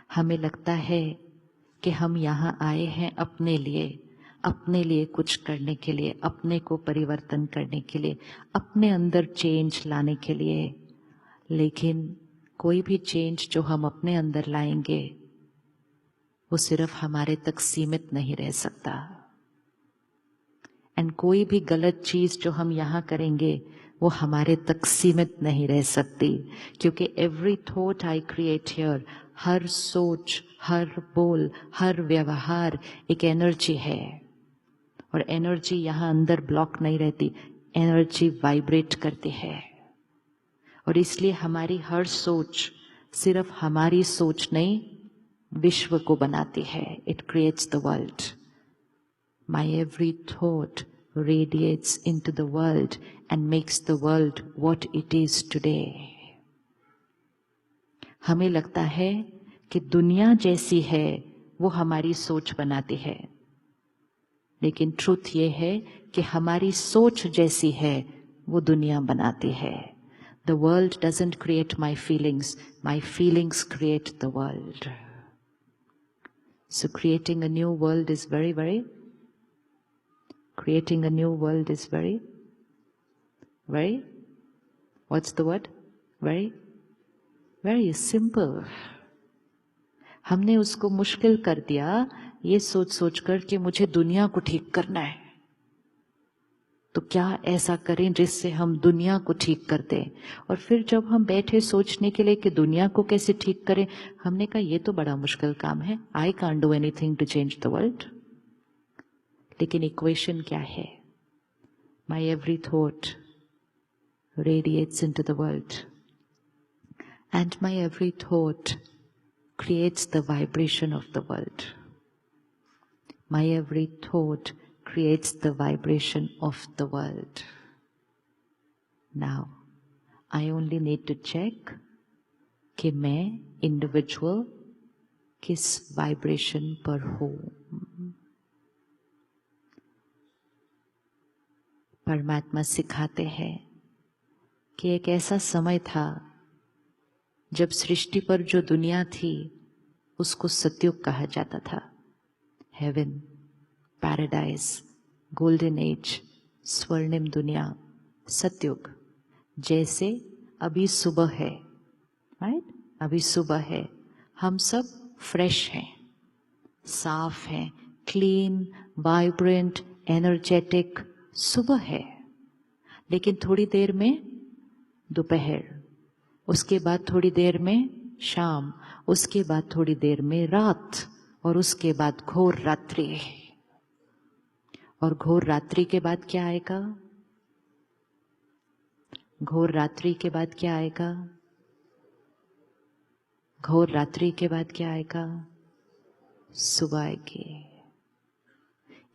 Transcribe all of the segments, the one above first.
हमें लगता है कि हम यहाँ आए हैं अपने लिए कुछ करने के लिए, अपने को परिवर्तन करने के लिए, अपने अंदर चेंज लाने के लिए। लेकिन कोई भी चेंज जो हम अपने अंदर लाएंगे वो सिर्फ हमारे तक सीमित नहीं रह सकता। एंड कोई भी गलत चीज जो हम यहाँ करेंगे वो हमारे तक सीमित नहीं रह सकती, क्योंकि every thought I create here, हर सोच, हर बोल, हर व्यवहार एक एनर्जी है। और एनर्जी यहाँ अंदर ब्लॉक नहीं रहती, एनर्जी वाइब्रेट करती है। और इसलिए हमारी हर सोच सिर्फ हमारी सोच नहीं, विश्व को बनाती है। It creates the world. My every thought radiates into the world and makes the world what it is today. हमें लगता है कि दुनिया जैसी है वो हमारी सोच बनाती है, लेकिन ट्रुथ ये है कि हमारी सोच जैसी है वो दुनिया बनाती है। The world doesn't create my feelings create the world. So creating a new world is very what's the word? Very simple. हमने उसको मुश्किल कर दिया ये सोच कर कि मुझे दुनिया को ठीक करना है, तो क्या ऐसा करें जिससे हम दुनिया को ठीक कर दें। और फिर जब हम बैठे सोचने के लिए कि दुनिया को कैसे ठीक करें, हमने कहा ये तो बड़ा मुश्किल काम है, I can't do anything to change the world. लेकिन इक्वेशन क्या है? My every thought radiates into the world, and my every thought creates the vibration of the world. My every thought creates the vibration of the world. Now, I only need to check कि मैं individual किस vibration पर हूँ। परमात्मा सिखाते हैं कि एक ऐसा समय था जब सृष्टि पर जो दुनिया थी उसको सतयुग कहा जाता था। हेवन, पैराडाइज, गोल्डन एज, स्वर्णिम दुनिया, सतयुग। जैसे अभी सुबह है, राइट? अभी सुबह है, हम सब फ्रेश हैं, साफ हैं, क्लीन, वाइब्रेंट, एनर्जेटिक, सुबह है। लेकिन थोड़ी देर में दोपहर, उसके बाद थोड़ी देर में शाम, उसके बाद थोड़ी देर में रात, और उसके बाद घोर रात्रि। और घोर रात्रि के बाद क्या आएगा? घोर रात्रि के बाद क्या आएगा? घोर रात्रि के बाद क्या आएगा? सुबह आएगी।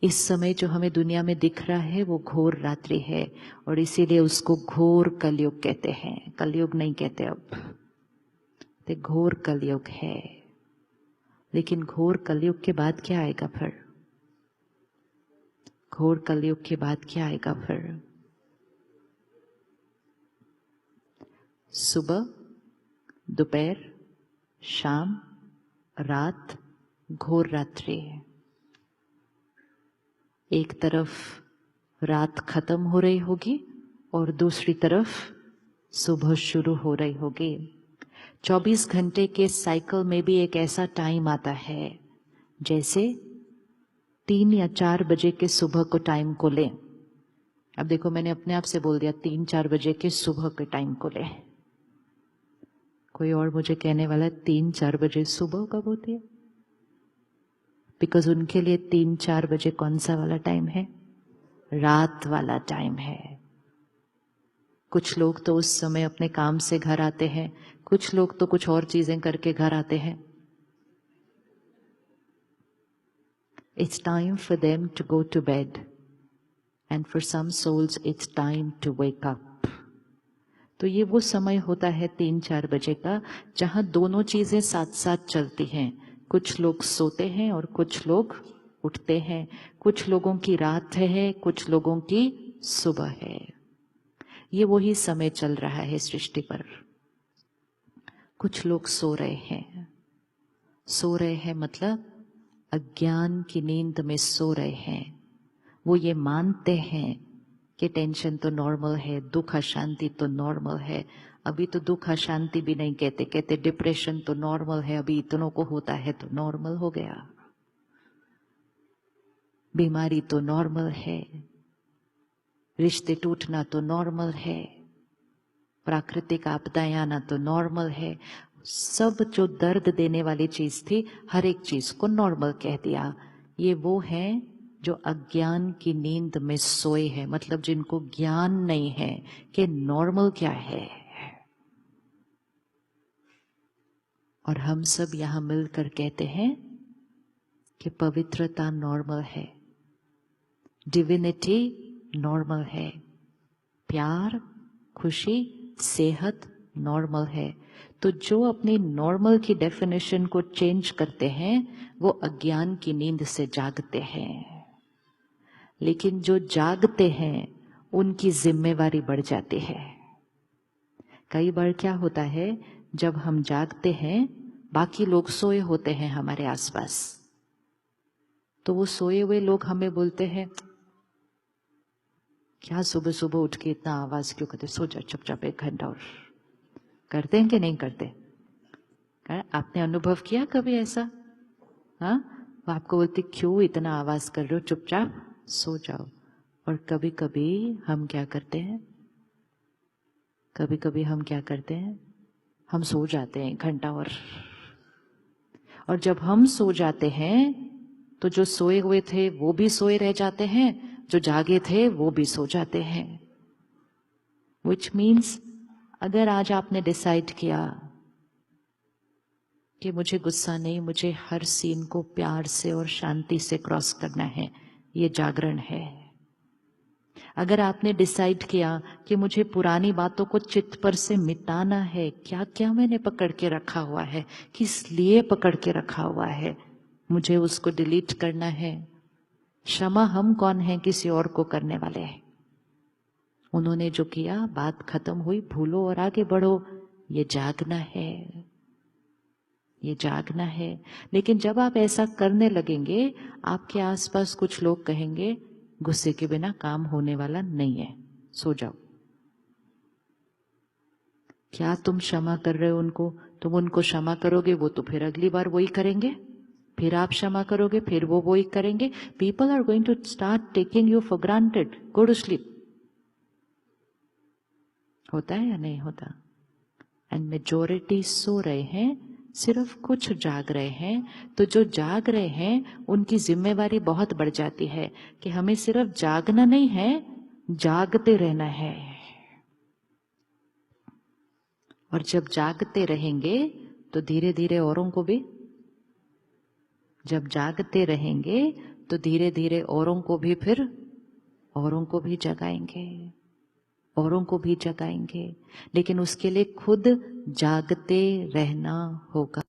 इस समय जो हमें दुनिया में दिख रहा है वो घोर रात्रि है, और इसीलिए उसको घोर कलयुग कहते हैं। कलयुग नहीं कहते अब, तो घोर कलयुग है। लेकिन घोर कलयुग के बाद क्या आएगा फिर? घोर कलयुग के बाद क्या आएगा फिर? सुबह, दोपहर, शाम, रात, घोर रात्रि। एक तरफ रात खत्म हो रही होगी और दूसरी तरफ सुबह शुरू हो रही होगी। 24 घंटे के साइकिल में भी एक ऐसा टाइम आता है जैसे 3 या 4 बजे के सुबह को टाइम को लें। अब देखो, मैंने अपने आप से बोल दिया 3-4 बजे के सुबह के टाइम को लें। कोई और मुझे कहने वाला 3-4 बजे सुबह कब होती है? बिकॉज उनके लिए 3-4 बजे कौन सा वाला टाइम है? रात वाला टाइम है। कुछ लोग तो उस समय अपने काम से घर आते हैं, कुछ लोग तो कुछ और चीजें करके घर आते हैं। It's time for them to go to bed, and for some souls it's time to wake up. तो ये वो समय होता है 3-4 बजे का, जहां दोनों चीजें साथ साथ चलती हैं। कुछ लोग सोते हैं और कुछ लोग उठते हैं। कुछ लोगों की रात है, कुछ लोगों की सुबह है। ये वही समय चल रहा है सृष्टि पर। कुछ लोग सो रहे हैं, सो रहे हैं मतलब अज्ञान की नींद में सो रहे हैं। वो ये मानते हैं कि टेंशन तो नॉर्मल है, दुख अशांति तो नॉर्मल है। अभी तो दुख अशांति भी नहीं कहते, कहते डिप्रेशन तो नॉर्मल है, अभी इतनों को होता है तो नॉर्मल हो गया। बीमारी तो नॉर्मल है, रिश्ते टूटना तो नॉर्मल है, प्राकृतिक आपदाएं आना तो नॉर्मल है। सब जो दर्द देने वाली चीज थी, हर एक चीज को नॉर्मल कह दिया। ये वो है जो अज्ञान की नींद में सोए हैं, मतलब जिनको ज्ञान नहीं है कि नॉर्मल क्या है। और हम सब यहां मिलकर कहते हैं कि पवित्रता नॉर्मल है, डिविनिटी नॉर्मल है, प्यार, खुशी, सेहत नॉर्मल है। तो जो अपनी नॉर्मल की डेफिनेशन को चेंज करते हैं वो अज्ञान की नींद से जागते हैं। लेकिन जो जागते हैं उनकी जिम्मेवारी बढ़ जाती है। कई बार क्या होता है, जब हम जागते हैं बाकी लोग सोए होते हैं हमारे आसपास, तो वो सोए हुए लोग हमें बोलते हैं क्या सुबह सुबह उठ के इतना आवाज क्यों करते, सो जा चुपचाप 1 घंटा और। करते हैं कि नहीं करते? आपने अनुभव किया कभी ऐसा? हाँ, वो आपको बोलते क्यों इतना आवाज कर रहे हो, चुपचाप सो जाओ। और कभी कभी हम क्या करते हैं, कभी कभी हम क्या करते हैं, हम सो जाते हैं 1 घंटा और जब हम सो जाते हैं तो जो सोए हुए थे वो भी सोए रह जाते हैं, जो जागे थे वो भी सो जाते हैं। Which means अगर आज आपने डिसाइड किया कि मुझे गुस्सा नहीं, मुझे हर सीन को प्यार से और शांति से क्रॉस करना है, ये जागरण है। अगर आपने डिसाइड किया कि मुझे पुरानी बातों को चित्त पर से मिटाना है, क्या क्या मैंने पकड़ के रखा हुआ है, किस लिए पकड़ के रखा हुआ है, मुझे उसको डिलीट करना है। क्षमा हम कौन है किसी और को करने वाले हैं? उन्होंने जो किया, बात खत्म हुई, भूलो और आगे बढ़ो। ये जागना है, ये जागना है। लेकिन जब आप ऐसा करने लगेंगे, आपके आसपास कुछ लोग कहेंगे गुस्से के बिना काम होने वाला नहीं है, सो जाओ। क्या तुम क्षमा कर रहे हो उनको? तुम उनको क्षमा करोगे, वो तो फिर अगली बार वही करेंगे, फिर आप क्षमा करोगे, फिर वो वही करेंगे। People are going to start taking you for granted. Go to sleep. होता है या नहीं होता? एंड मेजोरिटी सो रहे हैं, सिर्फ कुछ जाग रहे हैं। तो जो जाग रहे हैं उनकी जिम्मेवारी बहुत बढ़ जाती है कि हमें सिर्फ जागना नहीं है, जागते रहना है। और जब जागते रहेंगे तो धीरे धीरे औरों को भी, जब जागते रहेंगे तो धीरे धीरे औरों को भी, फिर औरों को भी जगाएंगे, औरों को भी जगाएंगे। लेकिन उसके लिए खुद जागते रहना होगा।